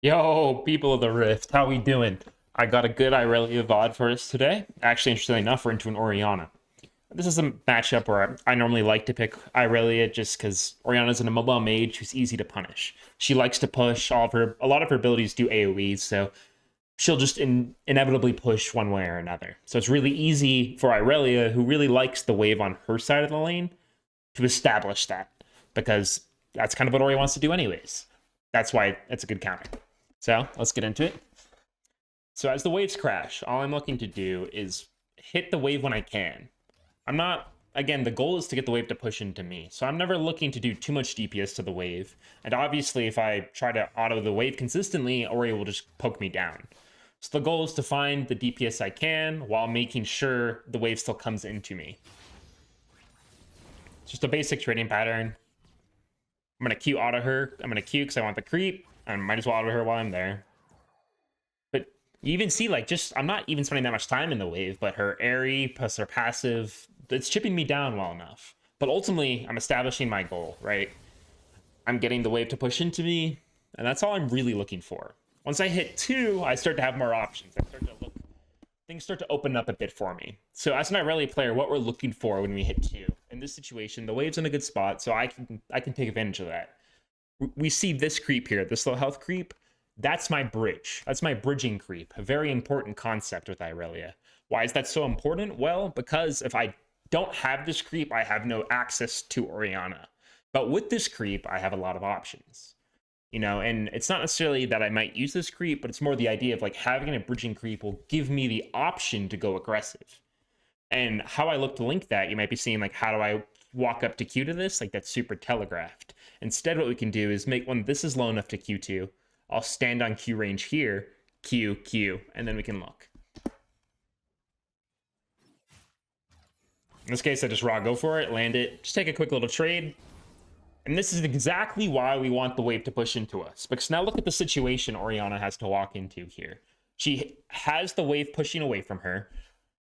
Yo, people of the Rift, how we doing? I got a good Irelia VOD for us today. Actually, interestingly enough, we're into an Oriana. This is a matchup where I normally like to pick Irelia just because Oriana's an immobile mage who's easy to punish. She likes to push. A lot of her abilities do AoEs, so she'll just inevitably push one way or another. So it's really easy for Irelia, who really likes the wave on her side of the lane, to establish that because that's kind of what Ori wants to do anyways. That's why it's a good counter. So let's get into it. So as the waves crash, all I'm looking to do is hit the wave when I can. I'm not, again, the goal is to get the wave to push into me. So I'm never looking to do too much DPS to the wave. And obviously, if I try to auto the wave consistently, Ori will just poke me down. So the goal is to find the DPS I can while making sure the wave still comes into me. It's just a basic trading pattern. I'm going to Q auto her. I'm going to Q because I want the creep. I might as well auto her while I'm there. But you even see, like, I'm not even spending that much time in the wave, but her airy plus her passive, it's chipping me down well enough. But ultimately, I'm establishing my goal, right? I'm getting the wave to push into me, and that's all I'm really looking for. Once I hit 2, I start to have more options. Things start to open up a bit for me. So as an Irelia player, what we're looking for when we hit 2. In this situation, the wave's in a good spot, so I can take advantage of that. We see this creep here, this low health creep. That's my bridge. That's my bridging creep. A very important concept with Irelia. Why is that so important? Well, because if I don't have this creep, I have no access to Oriana. But with this creep, I have a lot of options. You know, and it's not necessarily that I might use this creep, but it's more the idea of like having a bridging creep will give me the option to go aggressive. And how I look to link that, you might be seeing like, how do I walk up to Q to this? Like that's super telegraphed. Instead, what we can do is make when this is low enough to Q2, I'll stand on Q range here, Q, Q, and then we can look. In this case, I just raw go for it, land it, just take a quick little trade. And this is exactly why we want the wave to push into us. Because now look at the situation Oriana has to walk into here. She has the wave pushing away from her.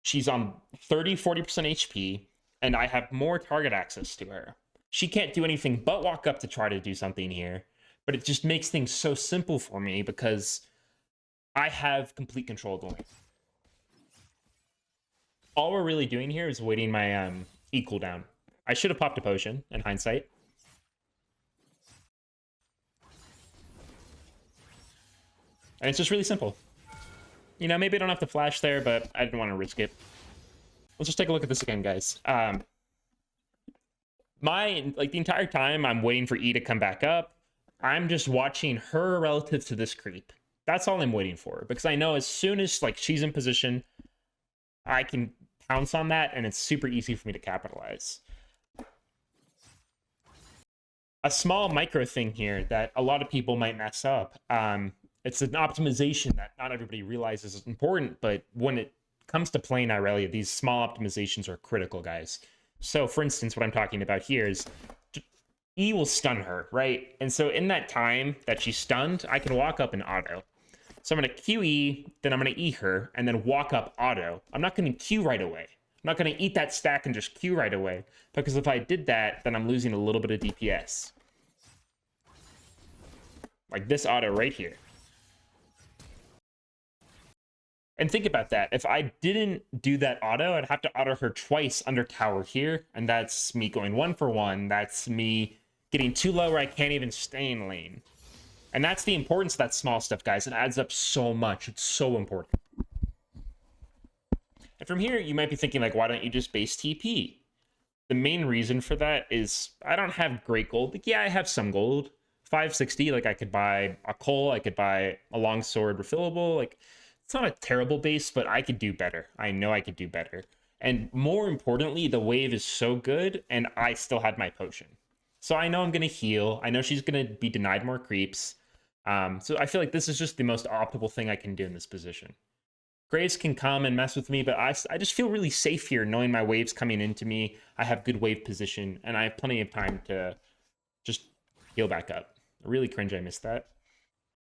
She's on 30, 40% HP, and I have more target access to her. She can't do anything but walk up to try to do something here. But it just makes things so simple for me because I have complete control of the wave. All we're really doing here is waiting my E cooldown. I should have popped a potion in hindsight. And it's just really simple. You know, maybe I don't have to flash there, but I didn't want to risk it. Let's just take a look at this again, guys. The entire time I'm waiting for E to come back up, I'm just watching her relative to this creep. That's all I'm waiting for, because I know as soon as like she's in position, I can pounce on that, and it's super easy for me to capitalize. A small micro thing here that a lot of people might mess up. It's an optimization that not everybody realizes is important, but when it comes to playing Irelia, these small optimizations are critical, guys. So, for instance, what I'm talking about here is E will stun her, right? And so in that time that she's stunned, I can walk up and auto. So I'm going to QE, then I'm going to E her, and then walk up auto. I'm not going to Q right away. I'm not going to eat that stack and just Q right away, because if I did that, then I'm losing a little bit of DPS. Like this auto right here. And think about that. If I didn't do that auto, I'd have to auto her twice under tower here. And that's me going 1-for-1. That's me getting too low where I can't even stay in lane. And that's the importance of that small stuff, guys. It adds up so much. It's so important. And from here, you might be thinking, like, why don't you just base TP? The main reason for that is I don't have great gold. Like, yeah, I have some gold. 560, like I could buy a coal, I could buy a longsword refillable. Like, it's not a terrible base, but I could do better. I know I could do better. And more importantly, the wave is so good, and I still had my potion. So I know I'm going to heal. I know she's going to be denied more creeps. So I feel like this is just the most optimal thing I can do in this position. Graves can come and mess with me, but I just feel really safe here knowing my wave's coming into me. I have good wave position, and I have plenty of time to just heal back up. I really cringe I missed that.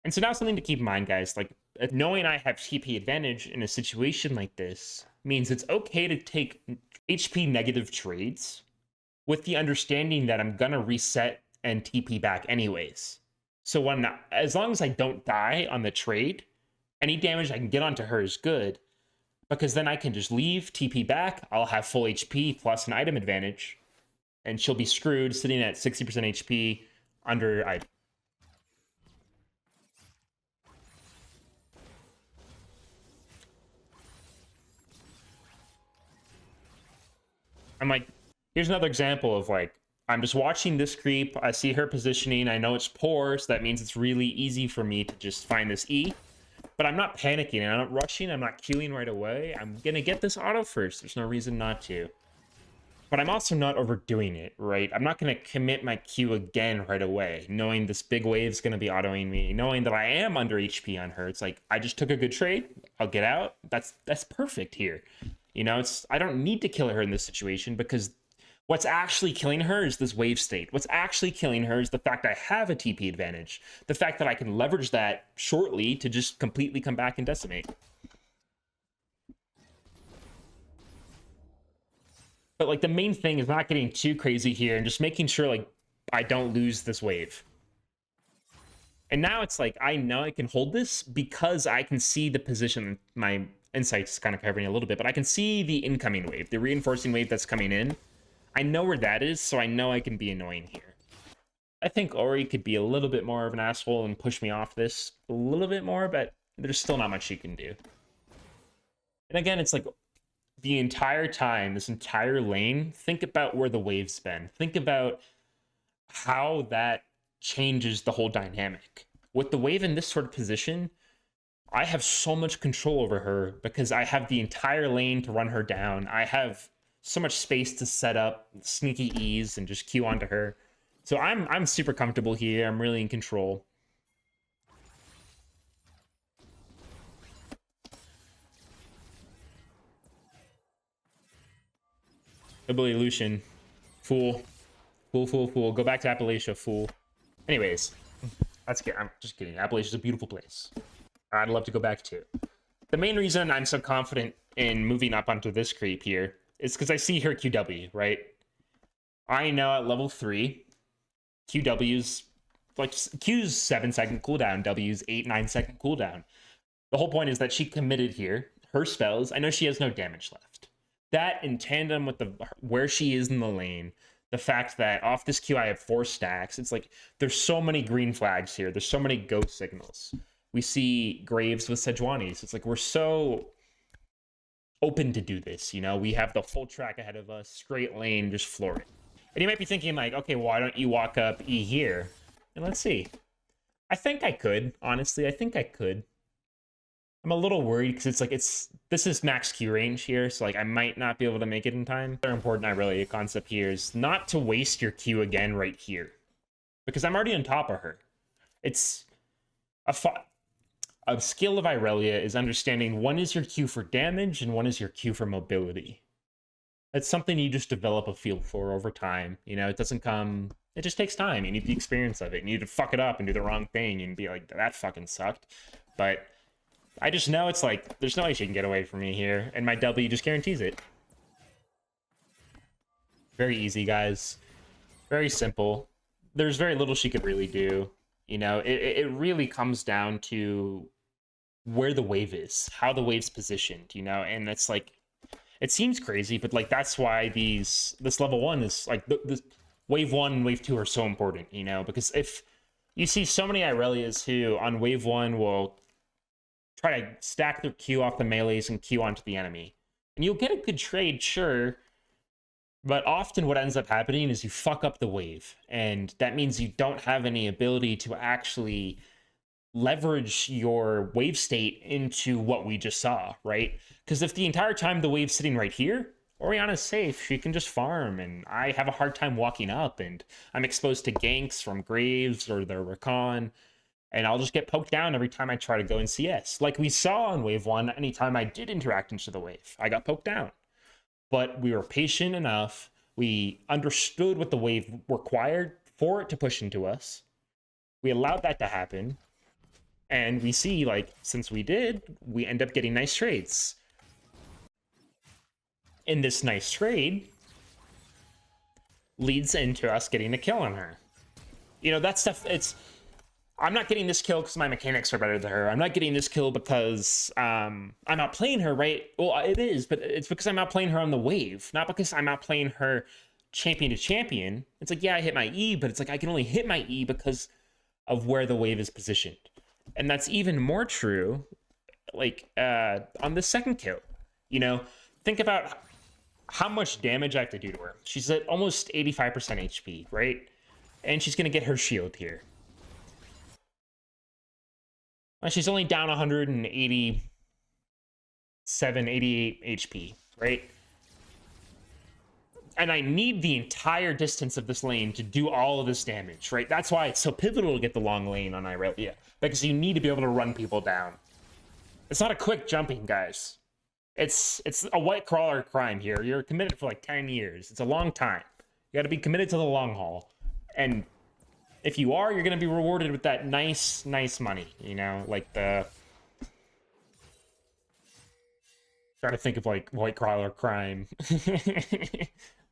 And so now something to keep in mind, guys, like knowing I have TP advantage in a situation like this means it's okay to take HP negative trades with the understanding that I'm gonna reset and TP back anyways. So as long as I don't die on the trade, any damage I can get onto her is good, because then I can just leave, TP back, I'll have full HP plus an item advantage, and she'll be screwed sitting at 60% HP under item. I'm like, here's another example of like, I'm just watching this creep. I see her positioning. I know it's poor, so that means it's really easy for me to just find this E. But I'm not panicking. I'm not rushing. I'm not queuing right away. I'm going to get this auto first. There's no reason not to. But I'm also not overdoing it, right? I'm not going to commit my Q again right away, knowing this big wave's going to be autoing me, knowing that I am under HP on her. It's like, I just took a good trade. I'll get out. That's perfect here. You know, I don't need to kill her in this situation, because what's actually killing her is this wave state. What's actually killing her is the fact I have a TP advantage. The fact that I can leverage that shortly to just completely come back and decimate. But like, the main thing is not getting too crazy here and just making sure like I don't lose this wave. And now it's like, I know I can hold this because I can see the position. My insight's kind of covering a little bit, but I can see the incoming wave, the reinforcing wave that's coming in. I know where that is, so I know I can be annoying here. I think Ori could be a little bit more of an asshole and push me off this a little bit more, but there's still not much she can do. And again, it's like, the entire time, this entire lane, think about where the wave's been. Think about how that changes the whole dynamic. With the wave in this sort of position, I have so much control over her because I have the entire lane to run her down. I have so much space to set up sneaky E's and just queue onto her. So I'm super comfortable here. I'm really in control. Ability Lucian. Fool. Fool. Go back to Appalachia, fool. Anyways, that's good. I'm just kidding. Appalachia's a beautiful place. I'd love to go back to. The main reason I'm so confident in moving up onto this creep here is because I see her QW, right? I know at level 3, QW's like Q's 7-second cooldown, W's 8-9 second cooldown. The whole point is that she committed here. Her spells, I know she has no damage left. That in tandem with where she is in the lane, the fact that off this Q I have 4 stacks, it's like there's so many green flags here. There's so many ghost signals. We see Graves with Sejuani's. It's like we're so open to do this, you know? We have the full track ahead of us, straight lane, just floor it. And you might be thinking like, okay, why don't you walk up E here? And let's see. I think I could, honestly. I think I could. I'm a little worried because it's like this is max Q range here, so like I might not be able to make it in time. The important Irelia concept here is not to waste your Q again right here, because I'm already on top of her. It's a skill of Irelia is understanding when is your Q for damage and when is your Q for mobility. It's something you just develop a feel for over time. You know, it doesn't come. It just takes time. You need the experience of it. You need to fuck it up and do the wrong thing and be like, that fucking sucked. But I just know it's like, there's no way she can get away from me here, and my W just guarantees it. Very easy, guys. Very simple. There's very little she could really do. You know, it really comes down to where the wave is, how the wave's positioned, you know, and it's like, it seems crazy, but like, that's why this level 1 is like, this wave 1 and wave 2 are so important, you know, because if you see so many Irelias who on wave 1 will try to stack their Q off the melees and Q onto the enemy. And you'll get a good trade, sure, but often what ends up happening is you fuck up the wave, and that means you don't have any ability to actually leverage your wave state into what we just saw, right? Because if the entire time the wave's sitting right here, Orianna's safe, she can just farm, and I have a hard time walking up, and I'm exposed to ganks from Graves or their Rakan, and I'll just get poked down every time I try to go in CS. Like we saw on wave 1, anytime I did interact into the wave, I got poked down. But we were patient enough. We understood what the wave required for it to push into us. We allowed that to happen. And we see, like, since we did, we end up getting nice trades. And this nice trade leads into us getting a kill on her. You know, that stuff, it's I'm not getting this kill because my mechanics are better than her. I'm not getting this kill because I'm outplaying her, right? Well, it is, but it's because I'm outplaying her on the wave, not because I'm outplaying her champion to champion. It's like, yeah, I hit my E, but it's like I can only hit my E because of where the wave is positioned. And that's even more true, like, on the second kill. You know, think about how much damage I have to do to her. She's at almost 85% HP, right? And she's going to get her shield here. She's only down 187, 88 HP, right? And I need the entire distance of this lane to do all of this damage, right? That's why it's so pivotal to get the long lane on Irelia, because you need to be able to run people down. It's not a quick jumping, guys. It's a white crawler crime here. You're committed for like 10 years. It's a long time. You got to be committed to the long haul. And if you are, you're going to be rewarded with that nice money, you know, like the... Try to think of like white collar crime,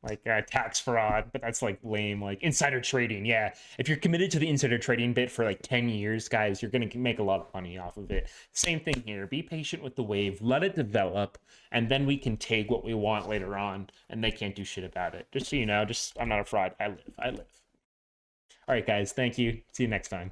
like tax fraud, but that's like lame. Like insider trading, yeah. If you're committed to the insider trading bit for like 10 years, guys, you're gonna make a lot of money off of it. Same thing here. Be patient with the wave, let it develop, and then we can take what we want later on, and they can't do shit about it. Just so you know, I'm not a fraud. I live. All right, guys. Thank you. See you next time.